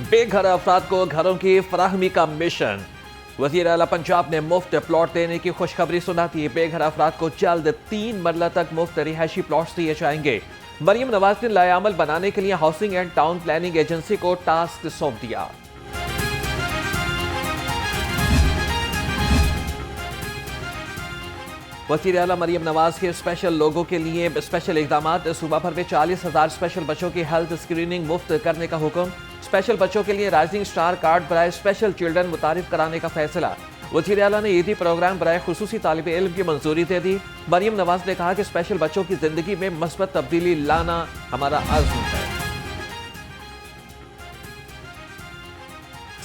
बेघर अफराद को घरों की फराहमी का मिशन। वजीर आला पंजाब ने मुफ्त प्लॉट देने की खुशखबरी सुना दी। बेघर अफराद को जल्द 3 मरला तक मुफ्त रिहायशी प्लॉट्स दिए जाएंगे। मरियम नवाज ने लाएअमल बनाने के लिए housing and town planning agency को टास्क सौंप दिया। वज़ीर आला मरियम नवाज के स्पेशल लोगों के लिए स्पेशल इकदाम। सूबा भर में 40,000 स्पेशल बच्चों की हेल्थ स्क्रीनिंग मुफ्त करने का हुक्म। स्पेशल बच्चों के लिए राइजिंग स्टार कार्ड बराए स्पेशल चिल्ड्रन मुतारिफ कराने का फैसला। वज़ीर आला ने ईदी प्रोग्राम बराए खुसूसी तालिब इल्म की मंजूरी दे दी। मरियम नवाज ने कहा कि स्पेशल बच्चों की जिंदगी में मस्बत तब्दीली लाना हमारा आज़म है।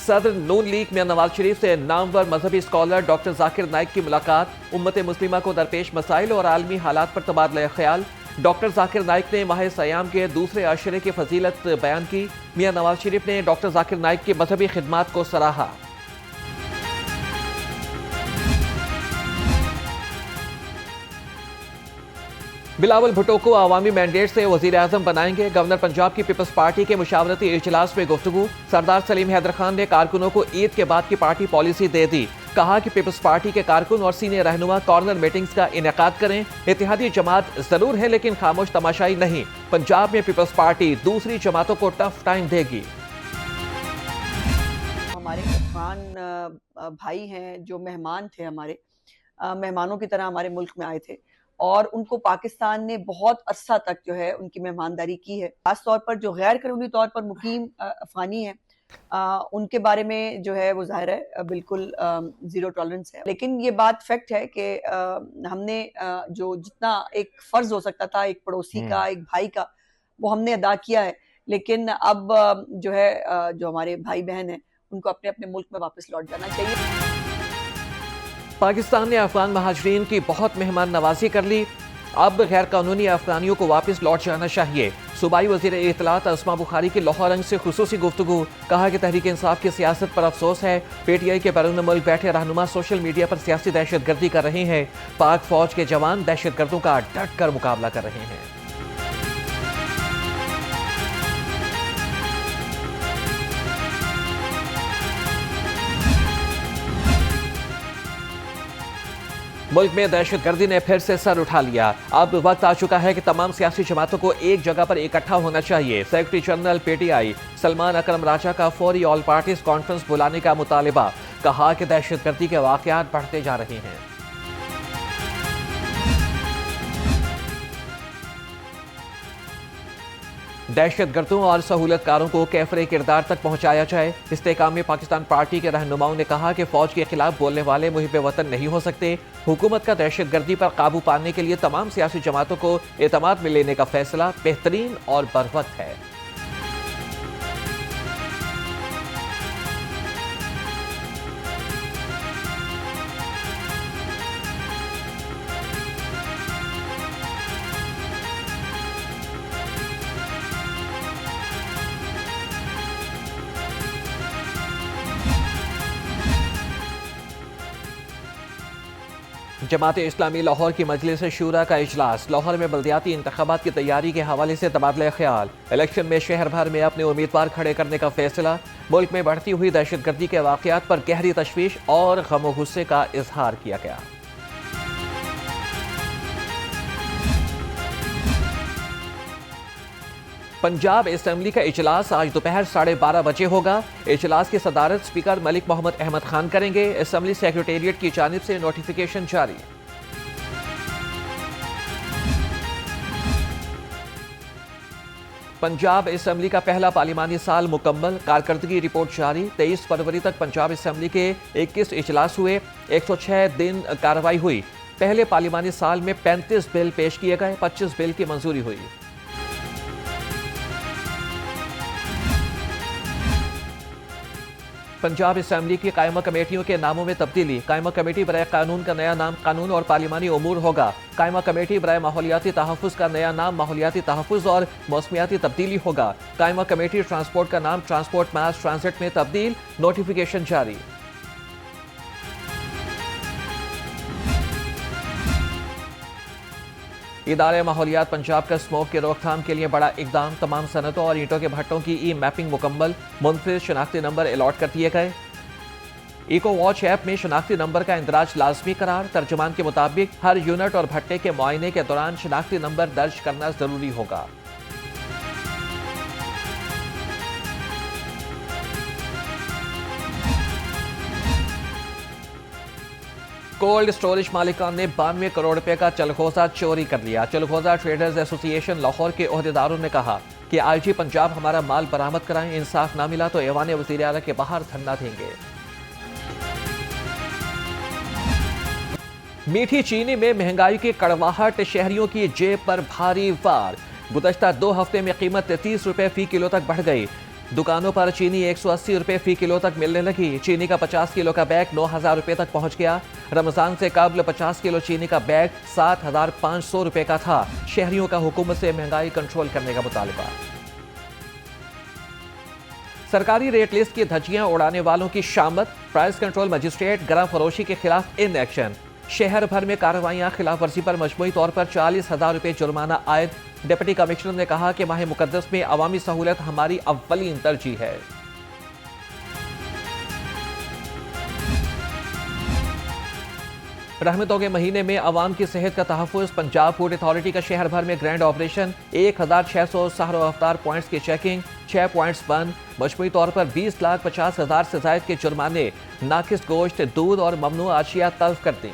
सदर नून लीग मियां नवाज शरीफ से नामवर मजहबी स्कॉलर डॉक्टर जाकिर नाइक की मुलाकात। उम्मत मुस्लिमा को दरपेश मसाइल और आलमी हालात पर तबादला ख्याल। डॉक्टर जाकिर नाइक ने माह सयाम के दूसरे अशरे की फजीलत बयान की। मियां नवाज शरीफ ने डॉक्टर जाकिर नाइक की मजहबी खिदमात को सराहा। बिलावल भुट्टो को अवामी मैंडेट से वजीर आजम बनाएंगे। गवर्नर पंजाब की पीपल्स पार्टी के मुशावरती इजलास में गुफ्तगू। सरदार सलीम हैदर खान ने कारकुनों को ईद के बाद की पार्टी पॉलिसी दे दी। कहा कि पीपल्स पार्टी के कारकुन और सीनियर रहनुमा कॉर्नर मीटिंग्स का इनेकाद करें। इत्तेहादी जमात जरूर है लेकिन खामोश तमाशाई नहीं। पंजाब में पीपल्स पार्टी दूसरी जमातों को टफ टाइम देगी। हमारे अफगान भाई हैं जो मेहमान थे, हमारे मेहमानों की तरह हमारे मुल्क में आए थे और उनको पाकिस्तान ने बहुत अरसा तक जो है उनकी मेहमानदारी की है। खास तौर पर जो गैर कानूनी तौर पर मुकीम अफगानी है उनके बारे में जो है वो जाहिर है बिल्कुल जीरो टॉलरेंस है। लेकिन ये बात फैक्ट है कि हमने जो जितना एक फर्ज हो सकता था एक पड़ोसी का, एक भाई का, वो हमने अदा किया है। लेकिन अब जो है जो हमारे भाई बहन हैं उनको अपने अपने मुल्क में वापस लौट जाना चाहिए। पाकिस्तान ने अफगान महाजरीन की बहुत मेहमान नवाजी कर ली। अब गैर कानूनी अफगानियों को वापस लौट जाना चाहिए। सूबाई वजीर इत्तलात अस्मा बुखारी की लाहौर रंग से खुसूसी गुफ्तगू। कहा कि तहरीक इंसाफ की सियासत पर अफसोस है। पीटीआई के बैरून मुल्क बैठे रहनुमा सोशल मीडिया पर सियासी दहशतगर्दी कर रहे हैं। पाक फौज के जवान दहशतगर्दों का डट कर मुकाबला कर रहे हैं। मुल्क में दहशतगर्दी ने फिर से सर उठा लिया। अब वक्त आ चुका है कि तमाम सियासी जमातों को एक जगह पर इकट्ठा होना चाहिए। सेक्रेटरी जनरल पीटीआई सलमान अकरम राजा का फौरी ऑल पार्टीज कॉन्फ्रेंस बुलाने का मुतालिबा। कहा कि दहशतगर्दी के वाकयात बढ़ते जा रहे हैं। दहशतगर्दों और सहूलतकारों को कैफरे किरदार तक पहुंचाया जाए। इस्तेकाम में पाकिस्तान पार्टी के रहनुमाओं ने कहा कि फौज के खिलाफ बोलने वाले मुहिब वतन नहीं हो सकते। हुकूमत का दहशतगर्दी पर काबू पाने के लिए तमाम सियासी जमातों को एतमाद में लेने का फैसला बेहतरीन और बरवक्त है। जमात इस्लामी लाहौर की मजलिस शूरा का इजलास। लाहौर में बल्दियाती इंतखाबात की तैयारी के हवाले से तबादला ख्याल। इलेक्शन में शहर भर में अपने उम्मीदवार खड़े करने का फैसला। मुल्क में बढ़ती हुई दहशतगर्दी के वाकयात पर गहरी तशवीश और गम गुस्से का इजहार किया गया। पंजाब असेंबली का इजलास आज दोपहर 12:30 बजे होगा। इजलास की सदारत स्पीकर मलिक मोहम्मद अहमद खान करेंगे। असेंबली सेक्रेटेरिएट की जानिब से नोटिफिकेशन जारी। पंजाब असेंबली का पहला पार्लिमानी साल मुकम्मल। कारकर्दगी रिपोर्ट जारी। 23 फरवरी तक पंजाब असेंबली के 21 इजलास हुए। 106 दिन कार्रवाई हुई। पहले पार्लिमानी साल में 35 बिल पेश किए गए। 25 बिल की मंजूरी हुई। पंजाब असेंबली की कायमा कमेटियों के नामों में तब्दीली। कायमा कमेटी बराए कानून का नया नाम कानून और पार्लिमानी उमूर होगा। कायमा कमेटी बराए माहौलियाती तहफ़्फ़ुज़ का नया नाम माहौलियाती तहफ़्फ़ुज़ और मौसमियाती तब्दीली होगा। कायमा कमेटी ट्रांसपोर्ट का नाम ट्रांसपोर्ट मास ट्रांजिट में तब्दील। नोटिफिकेशन जारी। इदारे माहौलियात पंजाब का स्मोक की रोकथाम के लिए बड़ा इकदाम। तमाम सनतों और ईंटों के भट्टों की ई मैपिंग मुकम्मल। मुनफरिद शनाख्ती नंबर अलॉट कर दिए गए। इको वॉच ऐप में शनाख्ती नंबर का इंदराज लाजमी करार। तर्जुमान के मुताबिक हर यूनिट और भट्टे के मुआयने के दौरान शनाख्ती नंबर दर्ज करना जरूरी होगा। कोल्ड स्टोरेज मालिकान ने 92 करोड़ रुपए का चलखोजा चोरी कर लिया। चलखोजा ट्रेडर्स एसोसिएशन लाहौर के ओहदेदारों ने कहा कि आईजी पंजाब हमारा माल बरामद कराएं, इंसाफ ना मिला तो ऐवान वज़ीर आला के बाहर धरना देंगे। मीठी चीनी में महंगाई की कड़वाहट, शहरियों की जेब पर भारी वार। गुज़श्ता 2 हफ्ते में कीमत 33 रुपए फी किलो तक बढ़ गई। दुकानों पर चीनी 180 रुपए फी किलो तक मिलने लगी। चीनी का 50 किलो का बैग 9,000 रुपए तक पहुंच गया। रमजान से कबल 50 किलो चीनी का बैग 7,500 रुपए का था। शहरियों का हुकूमत से महंगाई कंट्रोल करने का मुतालबा। सरकारी रेट लिस्ट की धज्जियां उड़ाने वालों की शामत। प्राइस कंट्रोल मजिस्ट्रेट गरम फरोशी के खिलाफ इन एक्शन। शहर भर में कार्रवाइयां। खिलाफ वर्जी पर मजमूई तौर पर 40,000 रुपए जुर्माना आयद। डिप्टी कमिश्नर ने कहा कि माह मुकद्दस में अवामी सहूलत हमारी अव्वलीन तरजीह है। रहमतों के महीने में अवाम की सेहत का तहफ़्फ़ुज़। पंजाब फूड अथॉरिटी का शहर भर में ग्रैंड ऑपरेशन। 1600 सहरो अफ्तार पॉइंट्स की चेकिंग, 6 पॉइंट्स बंद। मजमूई तौर पर 20,50,000 से जायद के जुर्माने। नाकिस गोश्त, दूध और ममनू आशिया तल्फ कर दी।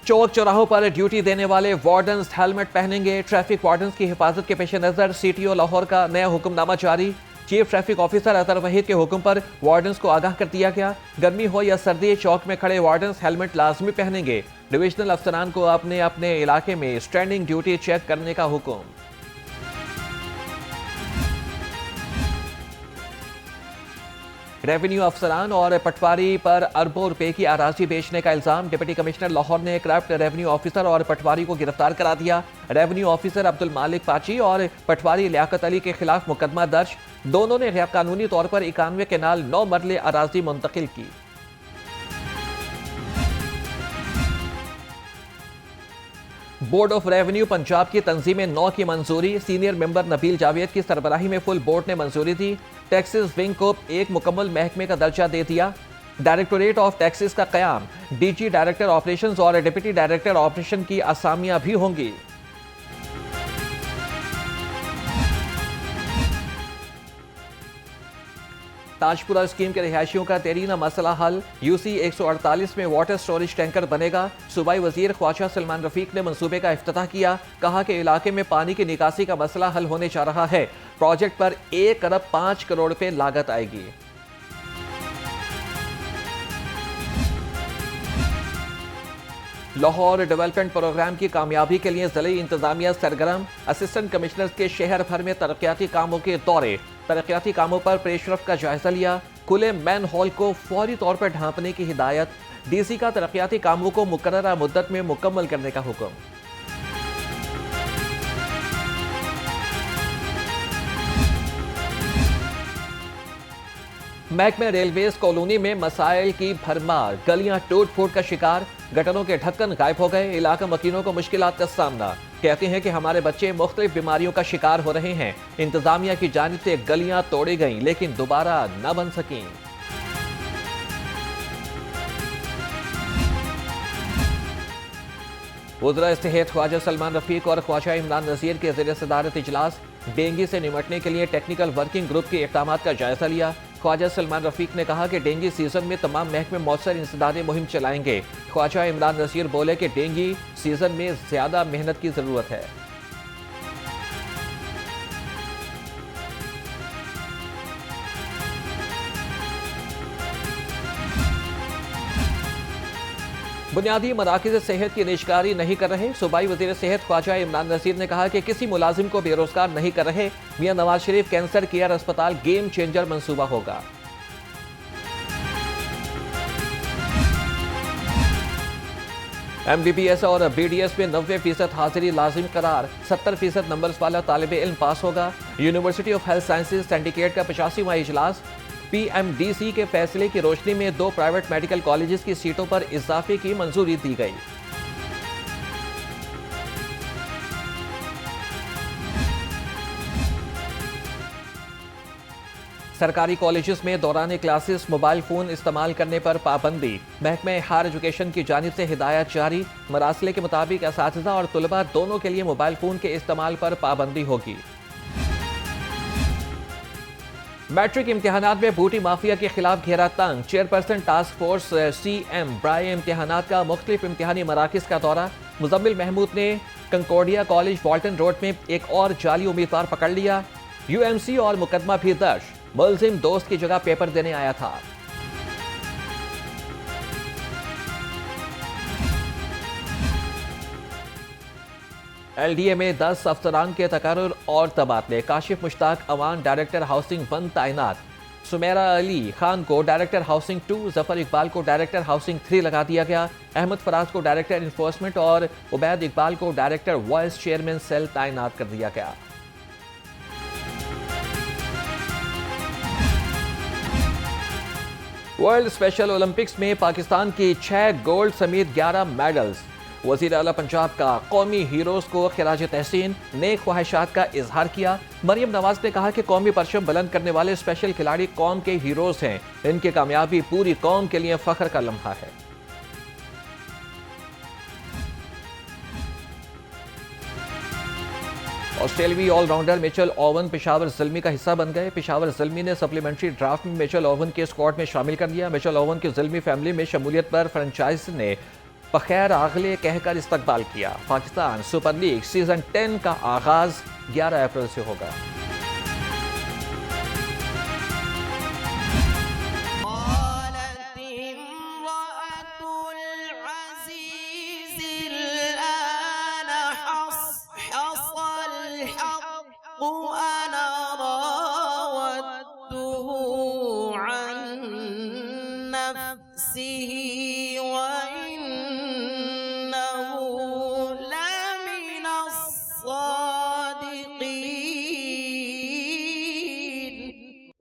चौक चौराहों पर ड्यूटी देने वाले वार्डन्स हेलमेट पहनेंगे। ट्रैफिक वार्डन्स की हिफाजत के पेश नजर सीटीओ लाहौर का नया हुक्मनामा जारी। चीफ ट्रैफिक ऑफिसर अतर वहीद के हुक्म पर वार्डन्स को आगाह कर दिया गया। गर्मी हो या सर्दी, चौक में खड़े वार्डन्स हेलमेट लाजमी पहनेंगे। डिविजनल अफसरान को अपने अपने इलाके में स्टैंडिंग ड्यूटी चेक करने का हुक्म। रेवेन्यू अफसरान और पटवारी पर अरबों रुपए की अराजी बेचने का इल्जाम। डिप्टी कमिश्नर लाहौर ने करप्ट रेवेन्यू ऑफिसर और पटवारी को गिरफ्तार करा दिया। रेवेन्यू ऑफिसर अब्दुल मालिक पाची और पटवारी लियाकत अली के खिलाफ मुकदमा दर्ज। दोनों ने गैर कानूनी तौर पर 91 केनाल 9 मरले अराजी मुंतकिल की। बोर्ड ऑफ रेवेन्यू पंजाब की तंजीम 9 की मंजूरी। सीनियर मेंबर नबील जावेद की सरबराही में फुल बोर्ड ने मंजूरी दी। टैक्सेस विंग को एक मुकम्मल महकमे का दर्जा दे दिया। डायरेक्टोरेट ऑफ टैक्सेस का कयाम। डीजी डायरेक्टर ऑपरेशंस और डिप्टी डायरेक्टर ऑपरेशन की असामियां भी होंगी। ताजपुरा स्कीम के रिहायशियों का देरीना मसला हल। यूसी 148 में वाटर स्टोरेज टैंकर बनेगा। सूबाई वजीर ख्वाजा सलमान रफीक ने मंसूबे का इफ्तिताह किया। कहा कि इलाके में पानी की निकासी का मसला हल होने जा रहा है। प्रोजेक्ट पर 1 अरब 5 करोड़ रुपए लागत आएगी। लाहौर डेवलपमेंट प्रोग्राम की कामयाबी के लिए जिले इंतजामिया सरगर्म। असिस्टेंट कमिश्नर के शहर भर में तरक्याती कामों के दौरे। तरक्याती कामों पर पेशरफ का जायजा लिया। खुले मैन हॉल को फौरी तौर पर ढांपने की हिदायत। डीसी का तरक्याती कामों को मुकर्ररा मुद्दत में मुकम्मल करने का हुक्म। महकमे रेलवेज कॉलोनी में मसाइल की भरमार। गलियां टूट फूट का शिकार। गटरों के ढक्कन गायब हो गए। इलाका मकीनों को मुश्किलात का सामना। कहते हैं कि हमारे बच्चे मुख्तलिफ बीमारियों का शिकार हो रहे हैं। इंतजामिया की जानिब से गलियां तोड़ी गईं लेकिन दोबारा न बन सकीं। वज़ीर सेहत ख्वाजा सलमान रफीक और ख्वाजा इमरान नज़ीर के ज़रिए सदारत इजलास। डेंगू से निपटने के लिए टेक्निकल वर्किंग ग्रुप के इक़दाम का जायजा लिया। ख्वाजा सलमान रफीक ने कहा कि डेंगू सीजन में तमाम महकमे मौसर इंसदादी मुहिम चलाएंगे। ख्वाजा इमरान नज़ीर बोले कि डेंगू सीजन में ज्यादा मेहनत की जरूरत है। बुनियादी मराकज़ सेहत की निजकारी नहीं कर रहे। सूबाई वज़ीर सेहत ख्वाजा इमरान नज़ीर ने कहा कि किसी मुलाजिम को बेरोजगार नहीं कर रहे। मियां नवाज शरीफ कैंसर केयर अस्पताल गेम चेंजर मंसूबा होगा। MBBS और BDS में 90% हाजिरी लाजिम करार। 70% नंबर्स वाला तालिब इल्म पास होगा। University of health sciences syndicate का 85वां इजलास। पीएमडीसी के फैसले की रोशनी में 2 प्राइवेट मेडिकल कॉलेजेस की सीटों पर इजाफे की मंजूरी दी गई। सरकारी कॉलेजेस में दौरान क्लासेस मोबाइल फोन इस्तेमाल करने पर पाबंदी। महकमे हायर एजुकेशन की जानिब से हिदायत जारी। मरासले के मुताबिक असातिज़ा और तुलबा दोनों के लिए मोबाइल फोन के इस्तेमाल पर पाबंदी होगी। मैट्रिक इम्तिहानात में बूटी माफिया के खिलाफ घेरा तंग। चेयरपर्सन टास्क फोर्स CM ब्राय इम्तिहानात का मुख्तलिफ इम्तिहानी मराकिज का दौरा। मुजम्मिल महमूद ने कंकोडिया कॉलेज वॉल्टन रोड में एक और जाली उम्मीदवार पकड़ लिया। UMC और मुकदमा भी दर्ज। मुलजिम दोस्त की जगह पेपर देने आया था। LDA में 10 अफसरान के तकर्रुर और तबादले। काशिफ मुश्ताक अवान डायरेक्टर हाउसिंग 1 तैनात। सुमेरा अली खान को डायरेक्टर हाउसिंग 2, जफर इकबाल को डायरेक्टर हाउसिंग 3 लगा दिया गया। अहमद फराज को डायरेक्टर इन्फोर्समेंट और उबैद इकबाल को डायरेक्टर वाइस चेयरमैन सेल तैनात कर दिया गया। वर्ल्ड स्पेशल ओलंपिक्स में पाकिस्तान की 6 गोल्ड समेत 11 मेडल्स। वजीर आला पंजाब का कौमी हीरोज को खिराज तहसीन, नेक ख्वाहिशात का इजहार किया। मरियम नवाज ने कहा कि कौमी परचम बुलंद करने वाले स्पेशल खिलाड़ी कौम के हीरोज हैं। इनकी कामयाबी पूरी कौम के लिए फख्र का लम्हा है। ऑस्ट्रेलियावी ऑलराउंडर मिचेल ओवन पेशावर ज़िल्मी का हिस्सा बन गए। पेशावर ज़िल्मी ने सप्लीमेंट्री ड्राफ्ट में मिचेल ओवन के स्क्वाड में शामिल कर लिया। मिचेल ओवन की ज़िल्मी फैमिली में शमूलियत पर फ्रेंचाइज ने बखैर आगले कहकर इस्तकबाल किया। पाकिस्तान सुपर लीग सीजन 10 का आगाज 11 अप्रैल से होगा।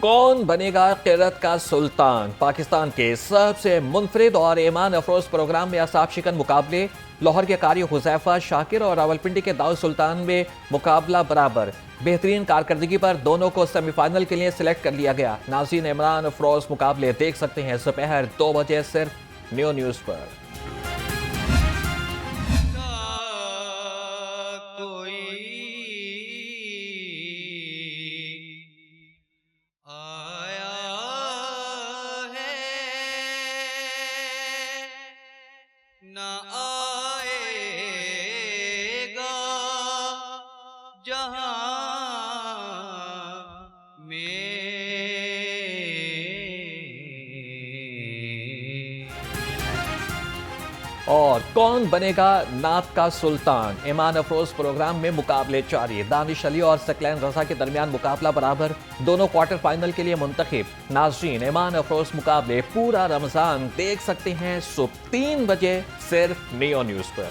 कौन बनेगा क़िरत का सुल्तान? पाकिस्तान के सबसे मुनफरिद और ईमान अफरोज प्रोग्राम में असाब शिकन मुकाबले। लाहौर के कारी हुज़ैफा शाकिर और रावलपिंडी के दाऊद सुल्तान में मुकाबला बराबर। बेहतरीन कारकर्दगी पर दोनों को सेमीफाइनल के लिए सिलेक्ट कर लिया गया। नाज़रीन इमरान अफरोज मुकाबले देख सकते हैं दोपहर 2 बजे सिर्फ न्यू न्यूज़ पर। और कौन बनेगा नात का सुल्तान? ईमान अफरोज प्रोग्राम में मुकाबले जारी। दानिश अली और सकलैन रजा के दरमियान मुकाबला बराबर। दोनों क्वार्टर फाइनल के लिए मुंतखब। नाज़रीन ईमान अफरोज मुकाबले पूरा रमजान देख सकते हैं सुबह 3 बजे सिर्फ नियो न्यूज़ पर।